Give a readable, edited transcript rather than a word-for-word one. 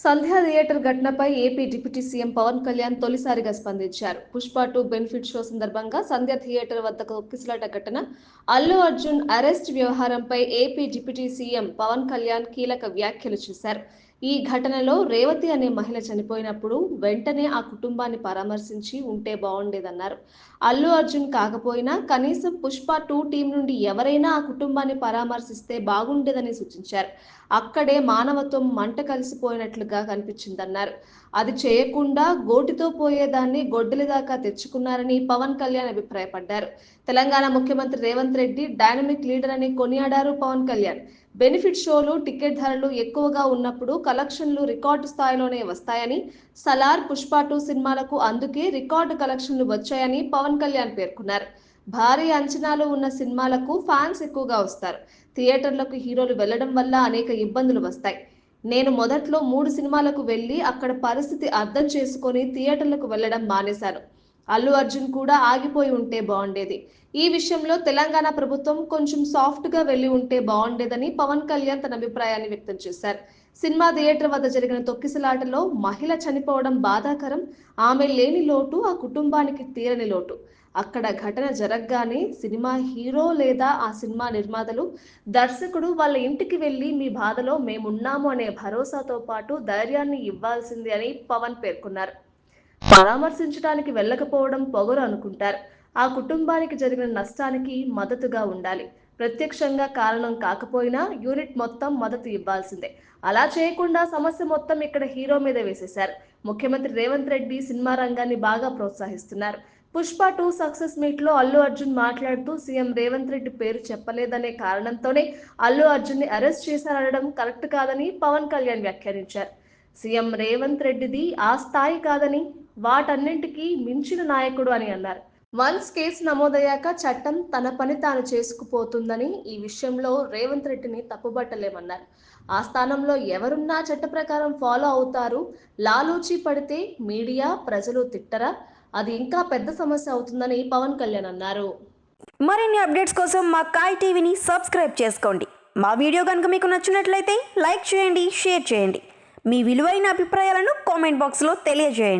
సంధ్య theatre ఘటనపై AP deputy CM Pawan Kalyan తొలిసారిగా స్పందించారు. పుష్ప 2 బెనిఫిట్ షో సందర్భంగా సంధ్య థియేటర్ వద్ద తొక్కిసలాట ఘటన, అల్లు అర్జున్ అరెస్ట్ వ్యవహారంపై AP deputy CM Pawan Kalyan కీలక వ్యాఖ్యలు చేశారు. ఈ ఘటనలో రేవతి అనే మహిళ చనిపోయినప్పుడు వెంటనే ఆ కుటుంబాన్ని పరామర్శించి ఉంటే బాగుండేదన్నారు. అల్లు అర్జున్ కాకపోయినా కనీసం పుష్ప 2 టీం నుండి ఎవరైనా ఆ కుటుంబాన్ని పరామర్శిస్తే బాగుండేదని సూచించారు. అక్కడే మానవత్వం మంట కలిసిపోయినట్లుగా కనిపించిందన్నారు. అది చేయకుండా గోటితో పోయేదాన్ని గొడ్డలి దాకా తెచ్చుకున్నారని పవన్ కళ్యాణ్ అభిప్రాయపడ్డారు. తెలంగాణ ముఖ్యమంత్రి రేవంత్ రెడ్డి డైనమిక్ లీడర్ అని కొనియాడారు పవన్ కళ్యాణ్. బెనిఫిట్ షోలు, టికెట్ ధరలు ఎక్కువగా ఉన్నప్పుడు కలెక్షన్లు రికార్డు స్థాయిలోనే వస్తాయని, సలార్, పుష్ప 2 సినిమాలకు అందుకే రికార్డు కలెక్షన్లు వచ్చాయని పవన్ కళ్యాణ్ పేర్కొన్నారు. భారీ అంచనాలు ఉన్న సినిమాలకు ఫ్యాన్స్ ఎక్కువగా వస్తారు. థియేటర్లకు హీరోలు వెళ్లడం వల్ల అనేక ఇబ్బందులు వస్తాయి. నేను మొదట్లో 3 సినిమాలకు వెళ్లి అక్కడ పరిస్థితి అర్థం చేసుకొని థియేటర్లకు వెళ్లడం మానేశాను. అల్లు అర్జున్ కూడా ఆగిపోయి ఉంటే బాగుండేది. ఈ విషయంలో తెలంగాణ ప్రభుత్వం కొంచెం సాఫ్ట్ గా వెళ్లి ఉంటే బాగుండేదని పవన్ కళ్యాణ్ తన అభిప్రాయాన్ని వ్యక్తం చేశారు. సినిమా థియేటర్ వద్ద జరిగిన తొక్కిసలాటలో మహిళ చనిపోవడం బాధాకరం. ఆమె లేని లోటు ఆ కుటుంబానికి తీరని లోటు. అక్కడ ఘటన జరగగానే సినిమా హీరో లేదా ఆ సినిమా నిర్మాతలు, దర్శకుడు వాళ్ళ ఇంటికి వెళ్లి మీ బాధలో మేమున్నాము అనే భరోసాతో పాటు ధైర్యాన్ని ఇవ్వాల్సింది అని పవన్ పేర్కొన్నారు. పరామర్శించడానికి వెళ్ళకపోవడం పొగరు అనుకుంటారు. ఆ కుటుంబానికి జరిగిన నష్టానికి మద్దతుగా ఉండాలి. ప్రత్యక్షంగా కారణం కాకపోయినా యూనిట్ మొత్తం మద్దతు ఇవ్వాల్సిందే. అలా చేయకుండా సమస్య మొత్తం ఇక్కడ హీరో మీద వేసేశారు. ముఖ్యమంత్రి రేవంత్ రెడ్డి సినిమా రంగాన్ని బాగా ప్రోత్సహిస్తున్నారు. పుష్ప 2 సక్సెస్ మీట్ లో అల్లు అర్జున్ మాట్లాడుతూ సీఎం రేవంత్ రెడ్డి పేరు చెప్పలేదనే కారణంతోనే అల్లు అర్జున్ ని అరెస్ట్ చేశారనడం కరెక్ట్ కాదని పవన్ కళ్యాణ్ వ్యాఖ్యానించారు. సీఎం రేవంత్ రెడ్డిది ఆ స్థాయి కాదని, వాటన్నింటికీ మించిన నాయకుడు అని అన్నారు. వన్స్ కేసు నమోదయ్యాక చట్టం తన పని తాను చేసుకుపోతుందని, ఈ విషయంలో రేవంత్ రెడ్డిని తప్పుబట్టలేమన్నారు. ఆ స్థానంలో ఎవరున్నా చట్ట ప్రకారం ఫాలో అవుతారు. లాలూచీ పడితే మీడియా, ప్రజలు తిట్టరా? అది ఇంకా పెద్ద సమస్య అవుతుందని పవన్ కళ్యాణ్ అన్నారు. మరిన్ని అప్డేట్స్ కోసం మా కాయ్ టీవీని సబ్స్క్రైబ్ చేసుకోండి. మా వీడియో కనుక మీకు నచ్చినట్లయితే లైక్ చేయండి, షేర్ చేయండి. మీ విలువైన అభిప్రాయాలను కామెంట్ బాక్స్లో తెలియజేయండి.